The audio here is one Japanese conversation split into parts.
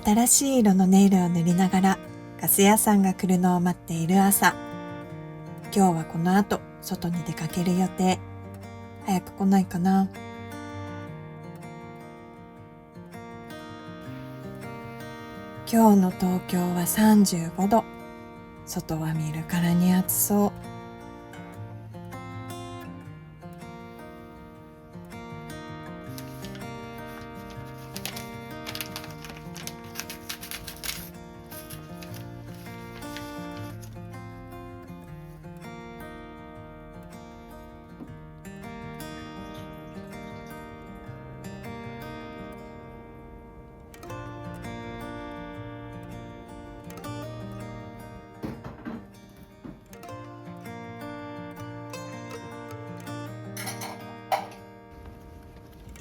新しい色のネイルを塗りながらガス屋さんが来るのを待っている朝。今日はこの後外に出かける予定。早く来ないかな。今日の東京は35度。外は見るからに暑そう。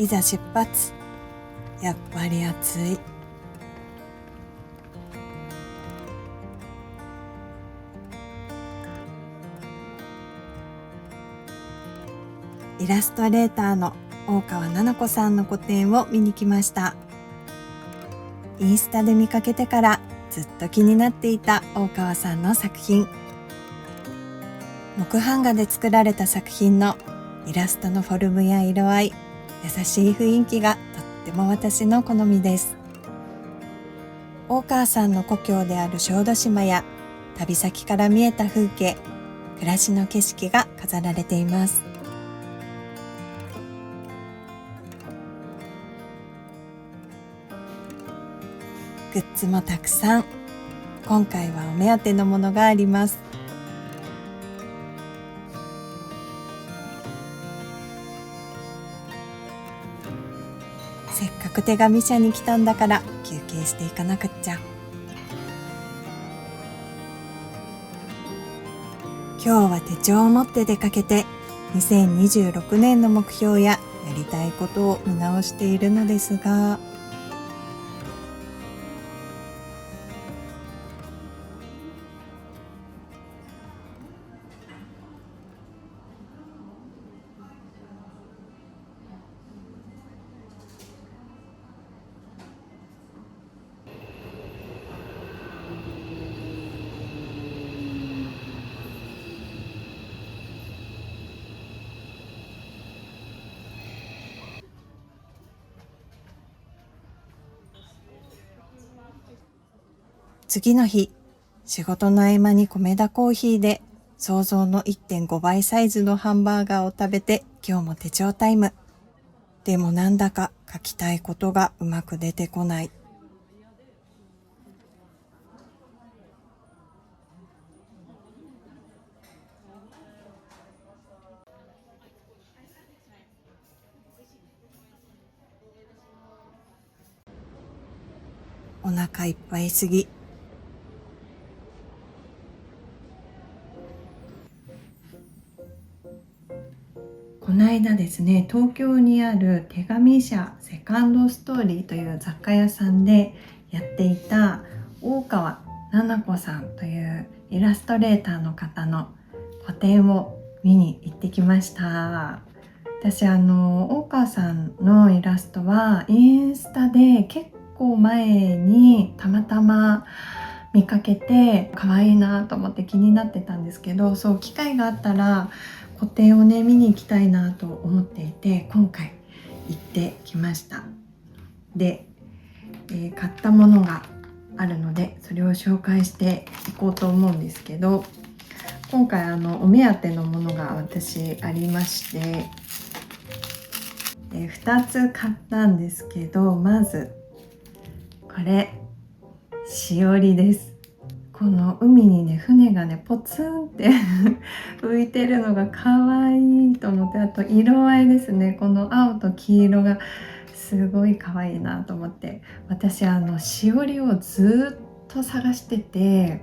いざ出発。やっぱり暑い。イラストレーターの大川奈々子さんの個展を見に来ました。インスタで見かけてからずっと気になっていた大川さんの作品。木版画で作られた作品のイラストのフォルムや色合い、優しい雰囲気がとっても私の好みです。大川さんの故郷である小豆島や旅先から見えた風景、暮らしの景色が飾られています。グッズもたくさん。今回はお目当てのものがあります。せっかく手紙社に来たんだから休憩していかなくっちゃ。今日は手帳を持って出かけて2026年の目標ややりたいことを見直しているのですが、次の日、仕事の合間にコメダコーヒーで想像の 1.5 倍サイズのハンバーガーを食べて今日も手帳タイム。でもなんだか書きたいことがうまく出てこない。お腹いっぱいすぎ。この間ですね、東京にある手紙社セカンドストーリーという雑貨屋さんでやっていた大川奈々子さんというイラストレーターの方の個展を見に行ってきました。私大川さんのイラストはインスタで結構前にたまたま見かけて可愛いなと思って気になってたんですけど、そう機会があったら個展をね見に行きたいなと思っていて、今回行ってきました。で、買ったものがあるのでそれを紹介していこうと思うんですけど、今回お目当てのものが私ありまして、2つ買ったんですけど、まずこれしおりです。この海にね船がねポツンって浮いてるのが可愛いと思って、あと色合いですね、この青と黄色がすごい可愛いなと思って、私しおりをずっと探してて、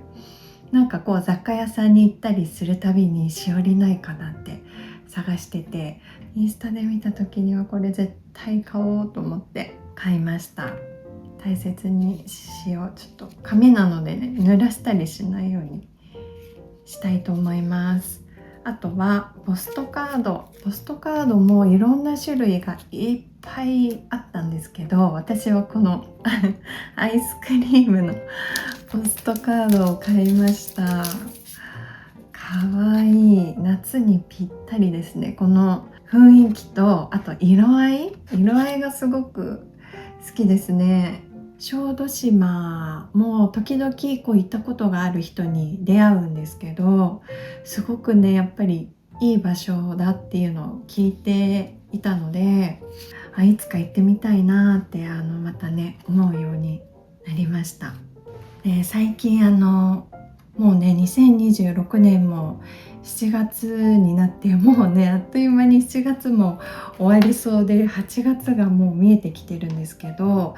なんかこう雑貨屋さんに行ったりするたびにしおりないかなって探してて、インスタで見た時にはこれ絶対買おうと思って買いました。大切にしよう。ちょっと紙なのでね、濡らしたりしないようにしたいと思います。あとはポストカードもいろんな種類がいっぱいあったんですけど、私はこのアイスクリームのポストカードを買いました。かわいい、夏にぴったりですね。この雰囲気と、あと色合いがすごく好きですね。小豆島も時々こう行ったことがある人に出会うんですけど、すごくねやっぱりいい場所だっていうのを聞いていたので、いつか行ってみたいなってまたね思うようになりました。で最近もうね2026年も7月になって、もうねあっという間に7月も終わりそうで、8月がもう見えてきてるんですけど、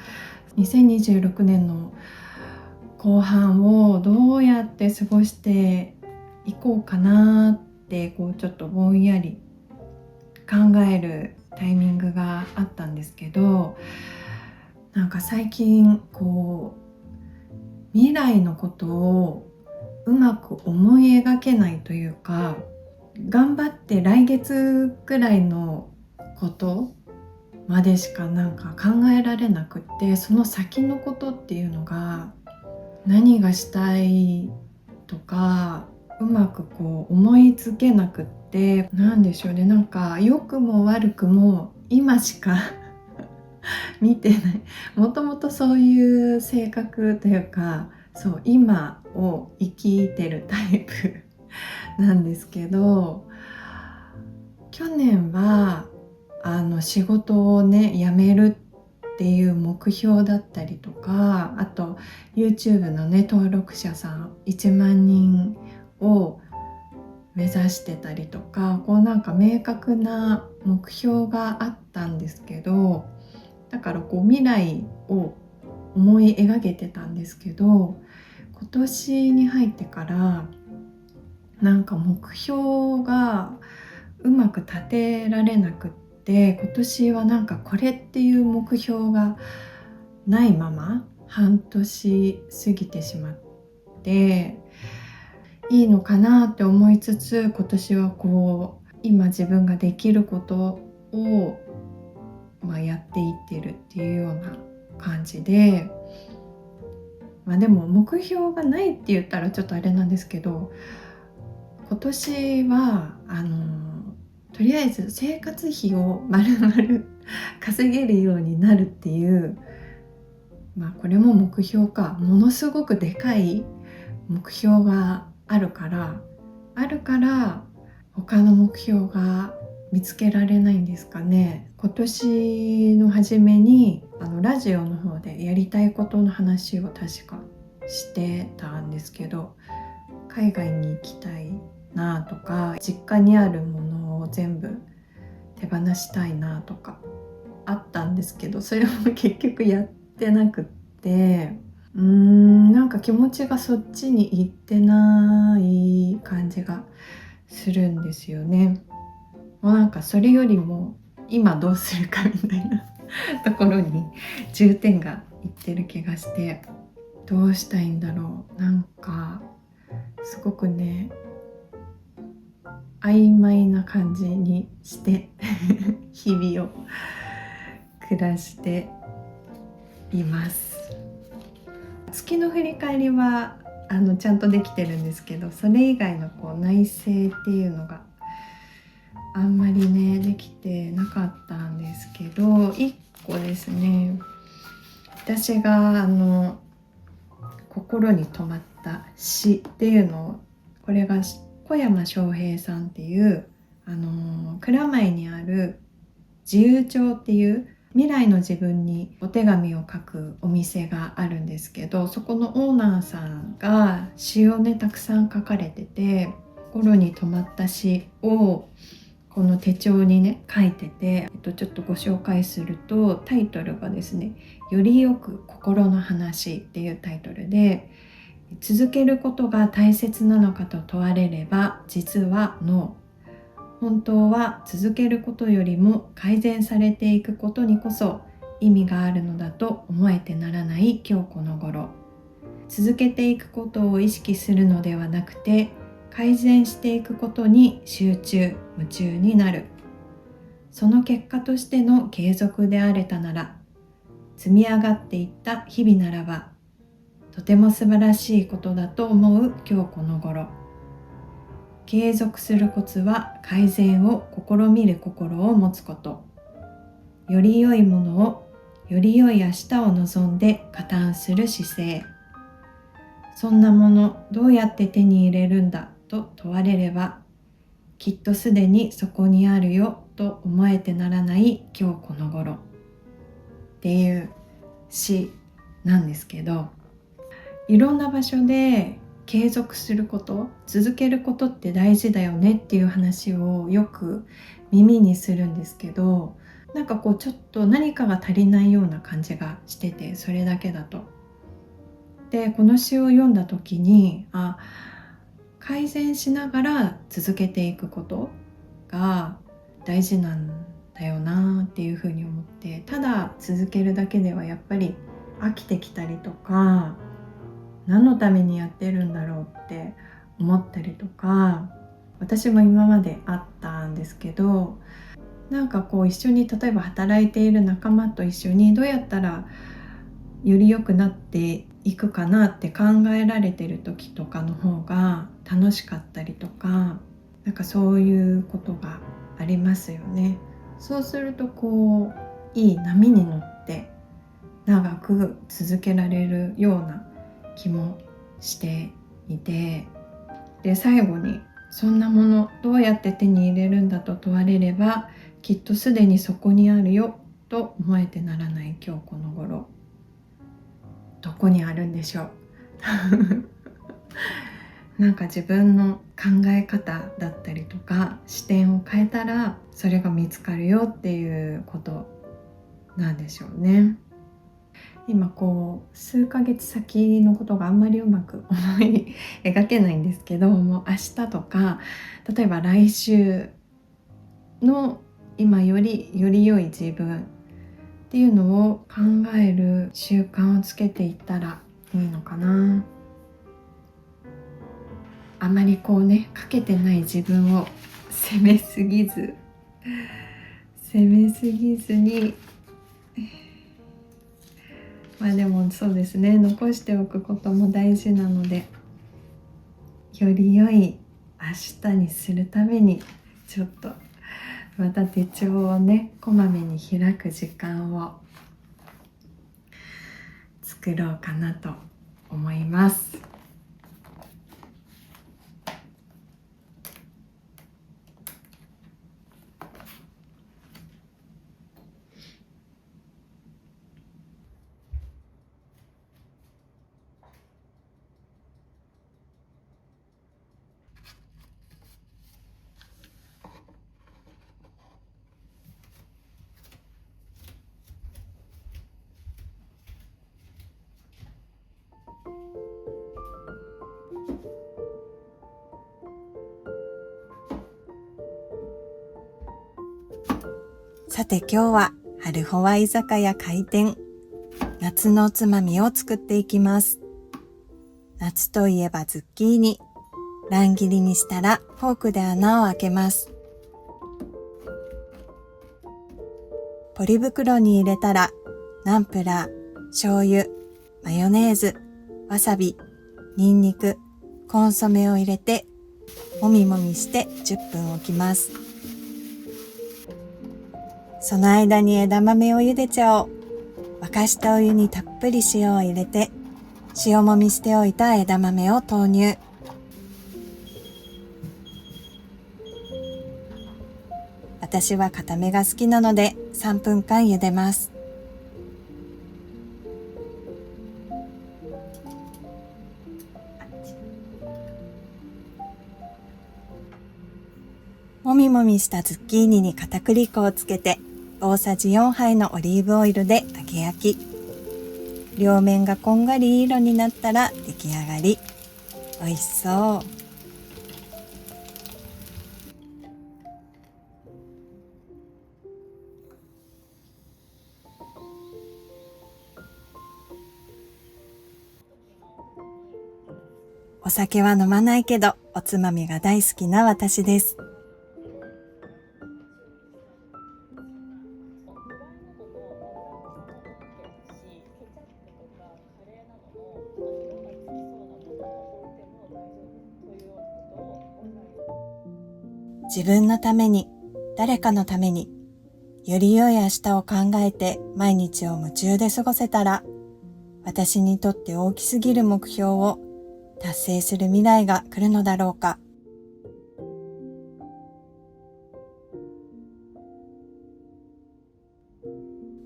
2026年の後半をどうやって過ごしていこうかなってこうちょっとぼんやり考えるタイミングがあったんですけど、なんか最近こう未来のことをうまく思い描けないというか、頑張って来月くらいのことまでしかなんか考えられなくって、その先のことっていうのが何がしたいとかうまくこう思いつけなくって、なんでしょうね、なんか良くも悪くも今しか見てない、もともとそういう性格というか、そう今を生きてるタイプなんですけど、去年は仕事をね辞めるっていう目標だったりとか、あと YouTube のね登録者さん1万人を目指してたりとか、こうなんか明確な目標があったんですけど、だからこう未来を思い描けてたんですけど、今年に入ってからなんか目標がうまく立てられなくって、今年はなんかこれっていう目標がないまま半年過ぎてしまって、いいのかなって思いつつ、今年はこう今自分ができることを、やっていってるっていうような感じで、でも目標がないって言ったらちょっとあれなんですけど、今年はとりあえず生活費をまるまる稼げるようになるっていう、これも目標か、ものすごくでかい目標があるから他の目標が見つけられないんですかね。今年の初めにラジオの方でやりたいことの話を確かしてたんですけど、海外に行きたいなとか、実家にあるものを全部手放したいなとかあったんですけど、それも結局やってなくって、なんか気持ちがそっちに行ってない感じがするんですよね。なんかそれよりも今どうするかみたいなところに重点がいってる気がして、どうしたいんだろう。なんかすごくね曖昧な感じにして日々を暮らしています。月の振り返りはちゃんとできてるんですけど、それ以外のこう内省っていうのがあんまりねできてなかったんですけど、一個ですね、私が心に留まった詩っていうのを、これが小山翔平さんっていう蔵前にある自由帳っていう未来の自分にお手紙を書くお店があるんですけど、そこのオーナーさんが詩をねたくさん書かれてて、心に留まった詩をこの手帳にね書いてて、ちょっとご紹介すると、タイトルがですね、よりよく心の話っていうタイトルで、続けることが大切なのかと問われれば実はノー。本当は続けることよりも改善されていくことにこそ意味があるのだと思えてならない今日この頃。続けていくことを意識するのではなくて、改善していくことに集中、夢中になる。その結果としての継続であれたなら、積み上がっていった日々ならば、とても素晴らしいことだと思う今日この頃。継続するコツは改善を試みる心を持つこと。より良いものを、より良い明日を望んで加担する姿勢。そんなものどうやって手に入れるんだと問われれば、きっとすでにそこにあるよと思えてならない今日この頃っていう詩なんですけど、いろんな場所で継続すること、続けることって大事だよねっていう話をよく耳にするんですけど、なんかこうちょっと何かが足りないような感じがしてて、それだけだと。で、この詩を読んだ時に、改善しながら続けていくことが大事なんだよなっていうふうに思って、ただ続けるだけではやっぱり飽きてきたりとか、何のためにやってるんだろうって思ったりとか、私も今まであったんですけど、なんかこう一緒に例えば働いている仲間と一緒にどうやったらより良くなっていくかなって考えられてる時とかの方が楽しかったりとか、なんかそういうことがありますよね。そうするとこういい波に乗って長く続けられるような気もしていて、で最後にそんなものどうやって手に入れるんだと問われれば、きっとすでにそこにあるよと思えてならない今日この頃。どこにあるんでしょうなんか自分の考え方だったりとか視点を変えたらそれが見つかるよっていうことなんでしょうね。今こう数ヶ月先のことがあんまりうまく思い描けないんですけども、明日とか例えば来週の今より良い自分っていうのを考える習慣をつけていったらいいのかな。あまりこうね、かけてない自分を責めすぎずに、でもそうですね、残しておくことも大事なので、より良い明日にするためにちょっとまた手帳をね、こまめに開く時間を作ろうかなと思います。さて今日は春ホワ居酒屋開店、夏のおつまみを作っていきます。夏といえばズッキーニ、乱切りにしたらフォークで穴を開けます。ポリ袋に入れたらナンプラー、醤油、マヨネーズ、わさび、ニンニク、コンソメを入れてもみもみして10分置きます。その間に枝豆を茹でちゃおう。沸かしたお湯にたっぷり塩を入れて、塩もみしておいた枝豆を投入。私は固めが好きなので3分間茹でます。もみもみしたズッキーニに片栗粉をつけて、大さじ4杯のオリーブオイルで揚げ焼き。両面がこんがりいい色になったら出来上がり。美味しそう。お酒は飲まないけど、おつまみが大好きな私です。自分のために、誰かのために、より良い明日を考えて毎日を夢中で過ごせたら、私にとって大きすぎる目標を達成する未来が来るのだろうか。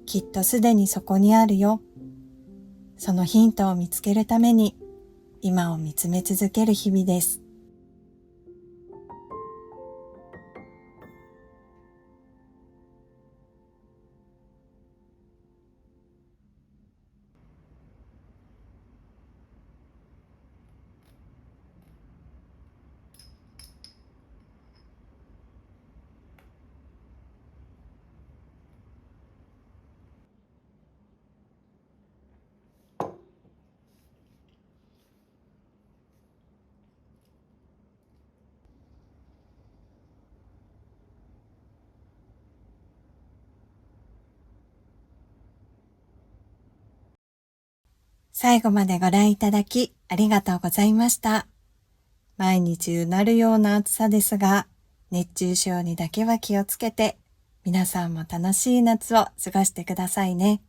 きっとすでにそこにあるよ。そのヒントを見つけるために、今を見つめ続ける日々です。最後までご覧いただきありがとうございました。毎日うなるような暑さですが、熱中症にだけは気をつけて、皆さんも楽しい夏を過ごしてくださいね。